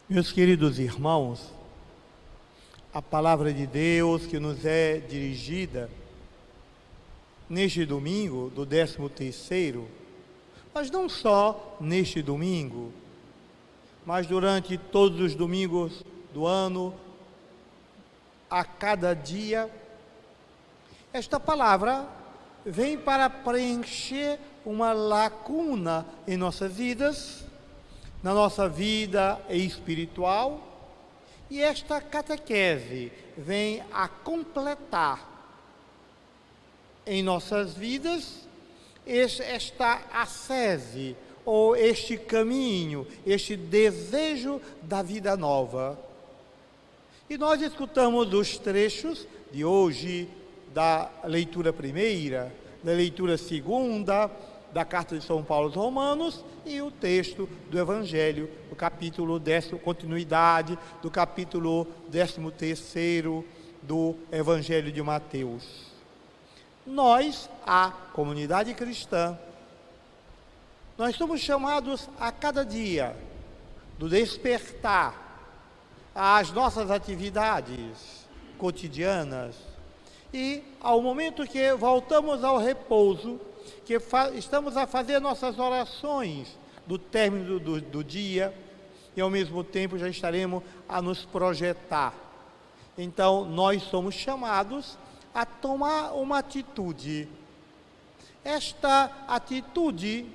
Meus queridos irmãos, a palavra de Deus que nos é dirigida neste domingo do 13º, mas não só neste domingo, mas durante todos os domingos do ano, a cada dia, esta palavra vem para preencher uma lacuna em nossas vidas, na nossa vida espiritual, e esta catequese vem a completar em nossas vidas esta ascese, ou este caminho, este desejo da vida nova. E nós escutamos os trechos de hoje, da leitura primeira, da leitura segunda, da Carta de São Paulo aos Romanos, e o texto do Evangelho, do capítulo 10, continuidade do capítulo 13º do Evangelho de Mateus. Nós, a comunidade cristã, nós somos chamados a cada dia do despertar às nossas atividades cotidianas e ao momento que voltamos ao repouso, que estamos a fazer nossas orações do término do dia e ao mesmo tempo já estaremos a nos projetar. Então, nós somos chamados a tomar uma atitude. Esta atitude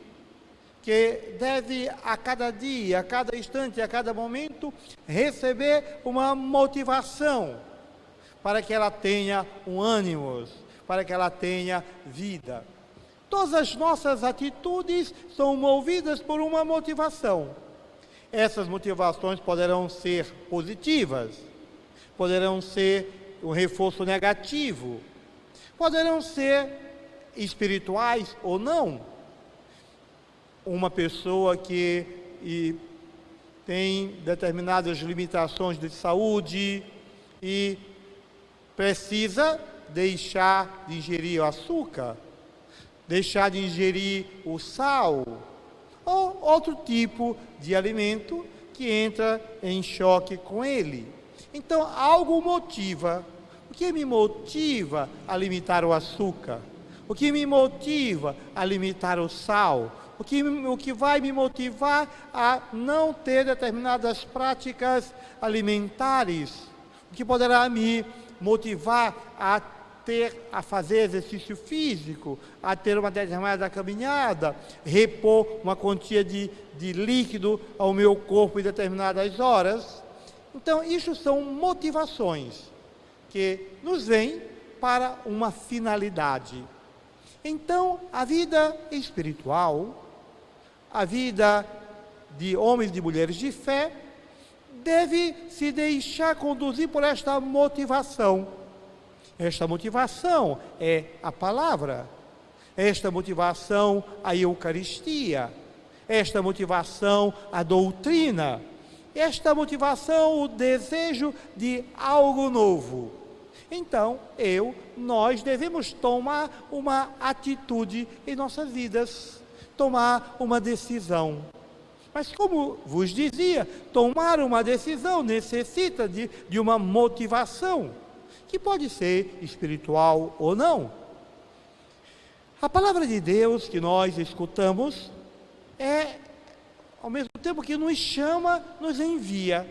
que deve a cada dia, a cada instante, a cada momento, receber uma motivação para que ela tenha um ânimo, para que ela tenha vida. Todas as nossas atitudes são movidas por uma motivação. Essas motivações poderão ser positivas, poderão ser um reforço negativo, poderão ser espirituais ou não. Uma pessoa que tem determinadas limitações de saúde e precisa deixar de ingerir o açúcar, deixar de ingerir o sal, ou outro tipo de alimento que entra em choque com ele. Então, algo motiva. O que me motiva a limitar o açúcar? O que me motiva a limitar o sal? O que vai me motivar a não ter determinadas práticas alimentares? O que poderá me motivar a fazer exercício físico, a ter uma determinada caminhada, repor uma quantia de líquido ao meu corpo em determinadas horas. Então, isso são motivações que nos vêm para uma finalidade. Então, a vida espiritual, a vida de homens e de mulheres de fé, deve se deixar conduzir por esta motivação. Esta motivação é a palavra, esta motivação a Eucaristia, esta motivação a doutrina, esta motivação o desejo de algo novo. Então, nós devemos tomar uma atitude em nossas vidas, tomar uma decisão. Mas como vos dizia, tomar uma decisão necessita de uma motivação, que pode ser espiritual ou não. A palavra de Deus que nós escutamos é, ao mesmo tempo que nos chama, nos envia.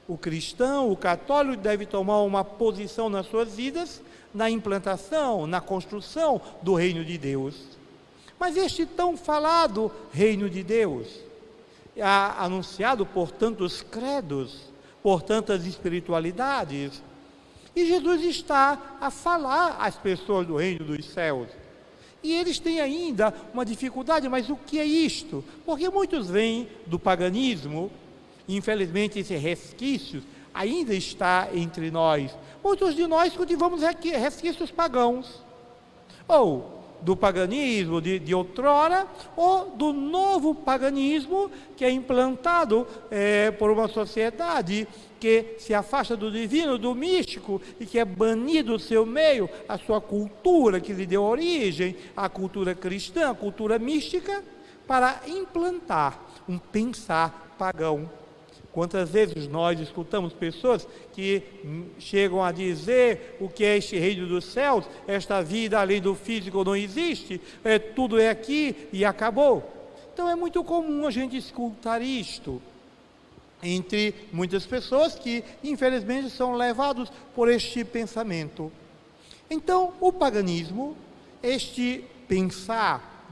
O cristão, o católico deve tomar uma posição nas suas vidas, na implantação, na construção do reino de Deus. Mas este tão falado reino de Deus, anunciado por tantos credos, por tantas espiritualidades, e Jesus está a falar às pessoas do reino dos céus. E eles têm ainda uma dificuldade, mas o que é isto? Porque muitos vêm do paganismo, e infelizmente esse resquício ainda está entre nós. Muitos de nós cultivamos resquícios pagãos, ou do paganismo de outrora, ou do novo paganismo que é implantado por uma sociedade que se afasta do divino, do místico, e que é banido do seu meio, a sua cultura que lhe deu origem, a cultura cristã, a cultura mística, para implantar um pensar pagão, Quantas vezes nós escutamos pessoas que chegam a dizer o que é este reino dos céus, esta vida além do físico não existe, tudo é aqui e acabou. Então é muito comum a gente escutar isto entre muitas pessoas que infelizmente são levados por este pensamento. Então o paganismo, este pensar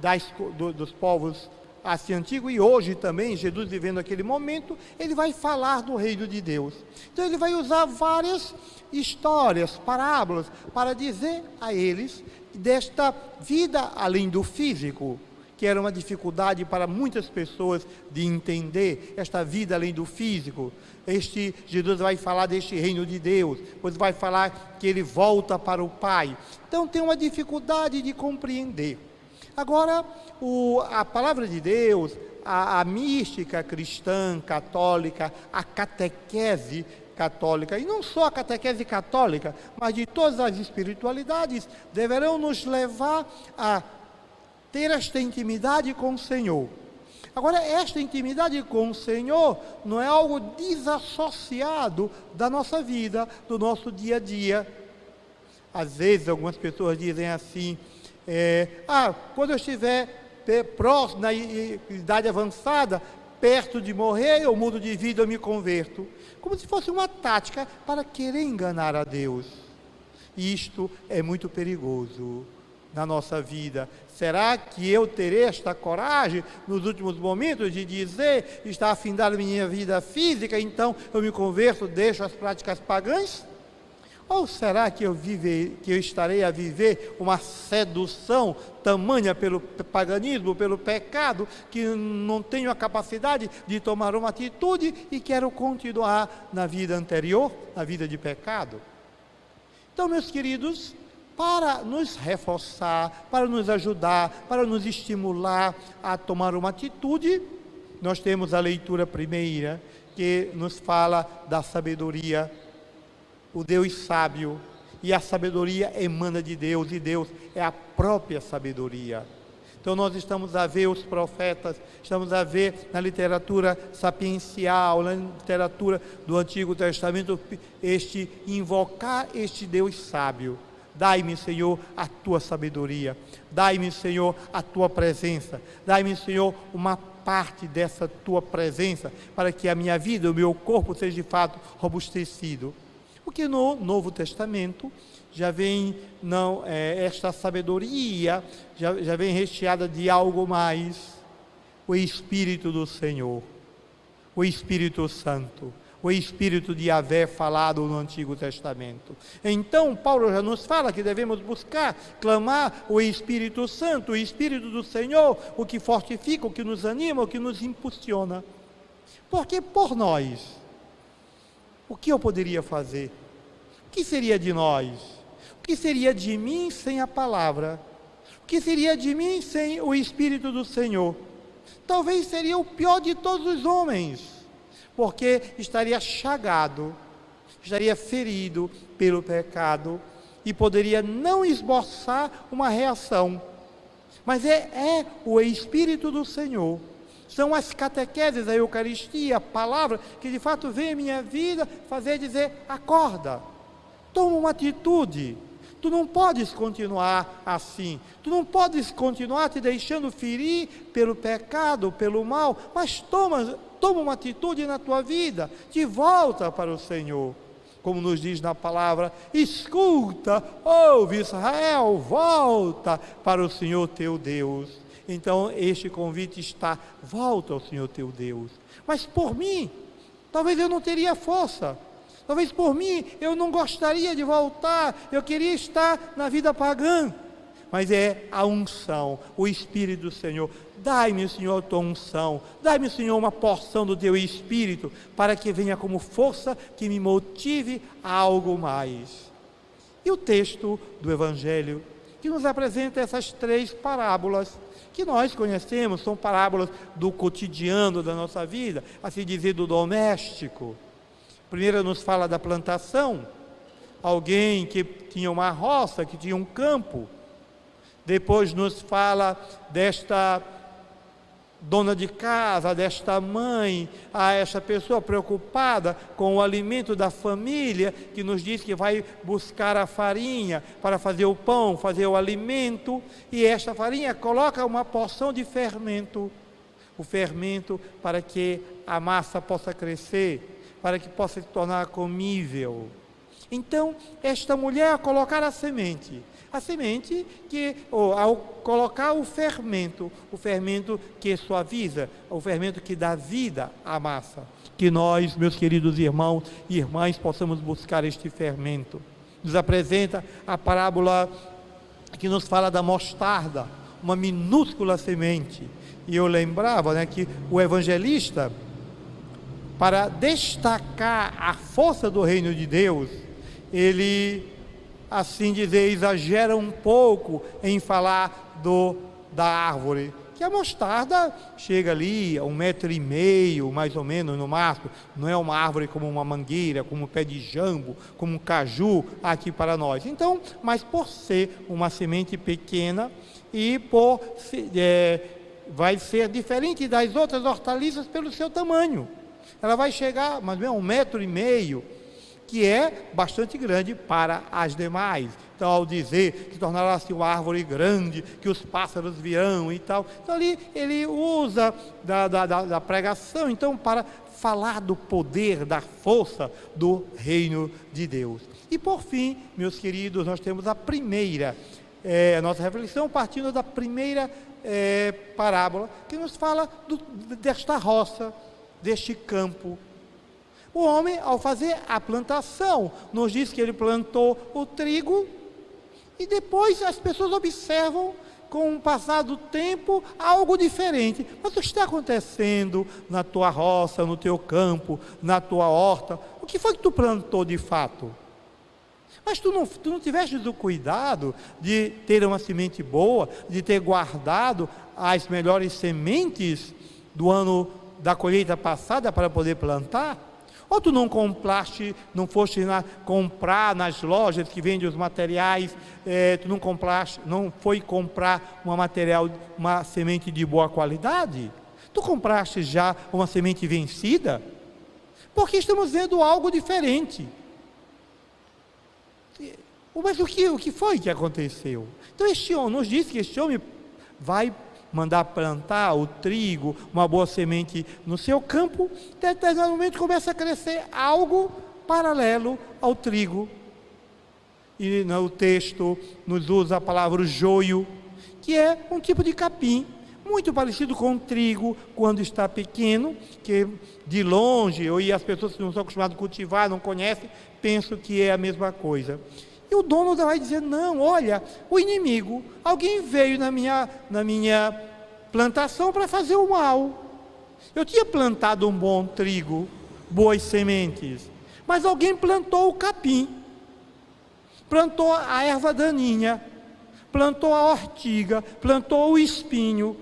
dos povos assim antigo, e hoje também, Jesus vivendo aquele momento, ele vai falar do reino de Deus. Então ele vai usar várias histórias, parábolas, para dizer a eles desta vida além do físico, que era uma dificuldade para muitas pessoas de entender, esta vida além do físico. Jesus vai falar deste reino de Deus, depois vai falar que ele volta para o Pai. Então tem uma dificuldade de compreender. Agora, a palavra de Deus, a mística cristã, católica, a catequese católica, e não só a catequese católica, mas de todas as espiritualidades, deverão nos levar a ter esta intimidade com o Senhor. Agora, esta intimidade com o Senhor não é algo desassociado da nossa vida, do nosso dia a dia. Às vezes, algumas pessoas dizem assim, quando eu estiver próximo, na idade avançada, perto de morrer, eu mudo de vida, eu me converto. Como se fosse uma tática para querer enganar a Deus. Isto é muito perigoso na nossa vida. Será que eu terei esta coragem nos últimos momentos de dizer, está afindada minha vida física, então eu me converto, deixo as práticas pagãs? Ou será que eu estarei a viver uma sedução tamanha pelo paganismo, pelo pecado, que não tenho a capacidade de tomar uma atitude e quero continuar na vida anterior, na vida de pecado? Então, meus queridos, para nos reforçar, para nos ajudar, para nos estimular a tomar uma atitude, nós temos a leitura primeira, que nos fala da sabedoria, o Deus sábio, e a sabedoria emana de Deus, e Deus é a própria sabedoria. Então nós estamos a ver os profetas, estamos a ver na literatura sapiencial, na literatura do Antigo Testamento, invocar este Deus sábio. Dai-me, Senhor, a tua sabedoria, dai-me, Senhor, a tua presença, dai-me, Senhor, uma parte dessa tua presença, para que a minha vida, o meu corpo seja de fato robustecido. Porque no Novo Testamento já vem, esta sabedoria já vem recheada de algo mais, o Espírito do Senhor, o Espírito Santo, o Espírito de Yahvé falado no Antigo Testamento. Então Paulo já nos fala que devemos buscar, clamar o Espírito Santo, o Espírito do Senhor, o que fortifica, o que nos anima, o que nos impulsiona. Porque por nós, o que eu poderia fazer? O que seria de nós? O que seria de mim sem a palavra? O que seria de mim sem o Espírito do Senhor? Talvez seria o pior de todos os homens, porque estaria chagado, estaria ferido pelo pecado e poderia não esboçar uma reação. Mas é o Espírito do Senhor. São as catequeses, a Eucaristia, a palavra, que de fato vem à minha vida fazer dizer, acorda, toma uma atitude. Tu não podes continuar assim, tu não podes continuar te deixando ferir pelo pecado, pelo mal, mas toma uma atitude na tua vida, de volta para o Senhor. Como nos diz na palavra, escuta, ouve Israel, volta para o Senhor teu Deus. Então este convite está, volta ao Senhor teu Deus. Mas por mim, talvez eu não teria força, talvez por mim eu não gostaria de voltar, eu queria estar na vida pagã. Mas é a unção, o Espírito do Senhor. Dai-me, Senhor, a tua unção, dai-me, Senhor, uma porção do teu Espírito, para que venha como força que me motive a algo mais. E o texto do Evangelho, que nos apresenta essas 3 parábolas, que nós conhecemos, são parábolas do cotidiano da nossa vida, assim dizer, do doméstico. Primeiro nos fala da plantação, alguém que tinha uma roça, que tinha um campo. Depois nos fala dona de casa, desta mãe, a essa pessoa preocupada com o alimento da família, que nos diz que vai buscar a farinha para fazer o pão, fazer o alimento, e esta farinha coloca uma porção de fermento, o fermento para que a massa possa crescer, para que possa se tornar comível. Então, esta mulher, ao colocar a semente que, ao colocar o fermento que suaviza, o fermento que dá vida à massa, que nós, meus queridos irmãos e irmãs, possamos buscar este fermento. Nos apresenta a parábola que nos fala da mostarda, uma minúscula semente, e eu lembrava, que o evangelista, para destacar a força do reino de Deus, ele, assim dizer, exagera um pouco em falar da árvore, que a mostarda chega ali a 1,5 metro, mais ou menos, no máximo. Não é uma árvore como uma mangueira, como um pé de jambo, como um caju aqui para nós. Então, mas por ser uma semente pequena e vai ser diferente das outras hortaliças pelo seu tamanho. Ela vai chegar mais ou menos a 1,5 metro, que é bastante grande para as demais. Então, ao dizer que tornará-se uma árvore grande, que os pássaros virão e tal, então ali ele usa da pregação, então, para falar do poder, da força do reino de Deus. E por fim, meus queridos, nós temos a nossa reflexão partindo da primeira parábola, que nos fala desta roça, deste campo. O homem, ao fazer a plantação, nos diz que ele plantou o trigo, e depois as pessoas observam, com o passar do tempo, algo diferente. Mas o que está acontecendo na tua roça, no teu campo, na tua horta? O que foi que tu plantou de fato? Mas tu não tiveste o cuidado de ter uma semente boa, de ter guardado as melhores sementes do ano da colheita passada para poder plantar? Ou tu não foste comprar nas lojas que vendem os materiais, não foi comprar uma semente de boa qualidade? Tu compraste já uma semente vencida? Porque estamos vendo algo diferente. Mas o que foi que aconteceu? Então este homem nos diz que este homem vai mandar plantar o trigo, uma boa semente no seu campo, em determinado momento começa a crescer algo paralelo ao trigo. E no texto nos usa a palavra joio, que é um tipo de capim, muito parecido com o trigo quando está pequeno, que de longe, e as pessoas que não são acostumadas a cultivar, não conhecem, pensam que é a mesma coisa. E o dono vai dizer, não, olha, o inimigo, alguém veio na minha plantação para fazer o mal. Eu tinha plantado um bom trigo, boas sementes, mas alguém plantou o capim, plantou a erva daninha, plantou a ortiga, plantou o espinho.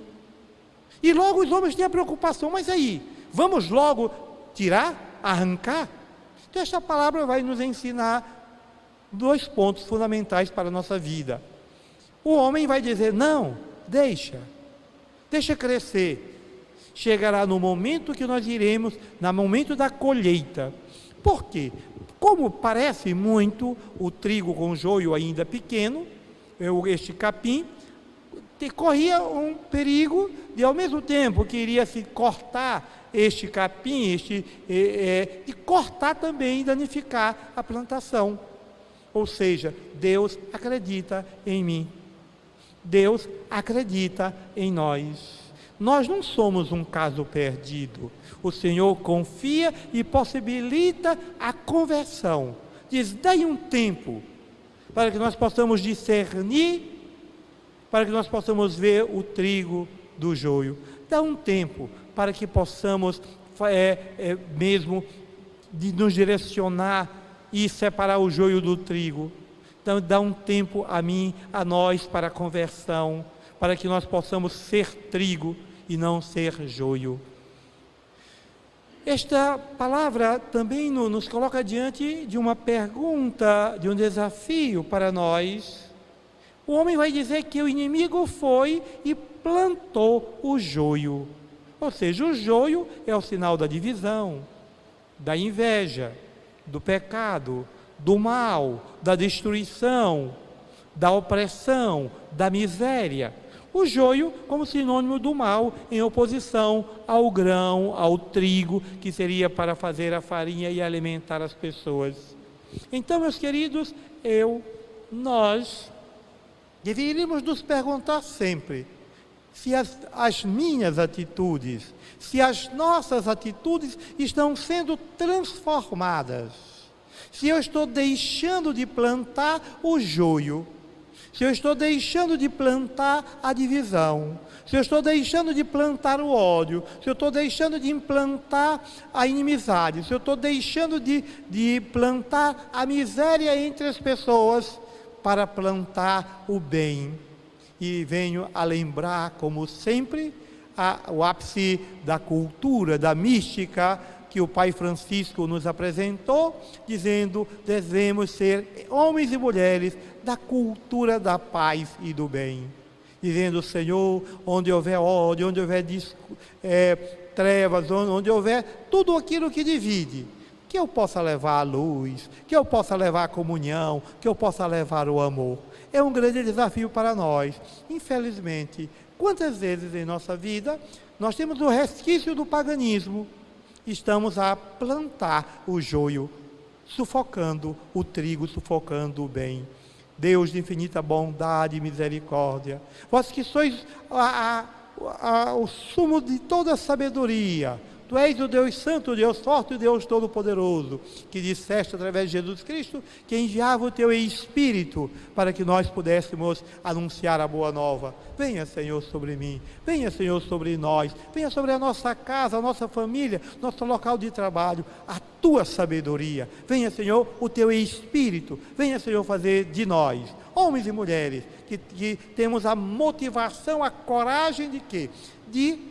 E logo os homens têm a preocupação, mas aí, vamos logo tirar, arrancar? Então esta palavra vai nos ensinar 2 pontos fundamentais para a nossa vida. O homem vai dizer, não, deixa crescer. Chegará no momento que nós iremos, no momento da colheita. Por quê? Como parece muito o trigo com o joio ainda pequeno, este capim, corria um perigo de, ao mesmo tempo que iria se cortar este capim, de cortar também e danificar a plantação. Ou seja, Deus acredita em mim. Deus acredita em nós. Nós não somos um caso perdido. O Senhor confia e possibilita a conversão. Diz, dai um tempo para que nós possamos discernir, para que nós possamos ver o trigo do joio. Dá um tempo para que possamos mesmo nos direcionar e separar o joio do trigo. Então dá um tempo a mim, a nós, para a conversão, para que nós possamos ser trigo e não ser joio. Esta palavra também nos coloca diante de uma pergunta, de um desafio para nós. O homem vai dizer que o inimigo foi e plantou o joio. Ou seja, o joio é o sinal da divisão, da inveja, do pecado, do mal, da destruição, da opressão, da miséria. O joio como sinônimo do mal, em oposição ao grão, ao trigo, que seria para fazer a farinha e alimentar as pessoas. Então, meus queridos, nós deveríamos nos perguntar sempre se as minhas atitudes, se as nossas atitudes estão sendo transformadas, se eu estou deixando de plantar o joio, se eu estou deixando de plantar a divisão, se eu estou deixando de plantar o ódio, se eu estou deixando de implantar a inimizade, se eu estou deixando de plantar a miséria entre as pessoas para plantar o bem. E venho a lembrar, como sempre, o ápice da cultura, da mística, que o Pai Francisco nos apresentou, dizendo: devemos ser homens e mulheres da cultura da paz e do bem. Dizendo: Senhor, onde houver ódio, onde houver trevas, onde houver tudo aquilo que divide, que eu possa levar a luz, que eu possa levar a comunhão, que eu possa levar o amor. É um grande desafio para nós. Infelizmente, quantas vezes em nossa vida nós temos o resquício do paganismo, estamos a plantar o joio, sufocando o trigo, sufocando o bem. Deus de infinita bondade e misericórdia, vós que sois o sumo de toda a sabedoria, Tu és o Deus Santo, o Deus Forte, o Deus Todo-Poderoso, que disseste através de Jesus Cristo que enviava o Teu Espírito para que nós pudéssemos anunciar a boa nova. Venha, Senhor, sobre mim, venha, Senhor, sobre nós, venha sobre a nossa casa, a nossa família, nosso local de trabalho, a Tua sabedoria. Venha, Senhor, o Teu Espírito, venha, Senhor, fazer de nós, homens e mulheres, que temos a motivação, a coragem de quê? De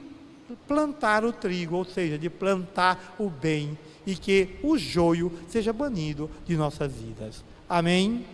plantar o trigo, ou seja, de plantar o bem, e que o joio seja banido de nossas vidas. Amém?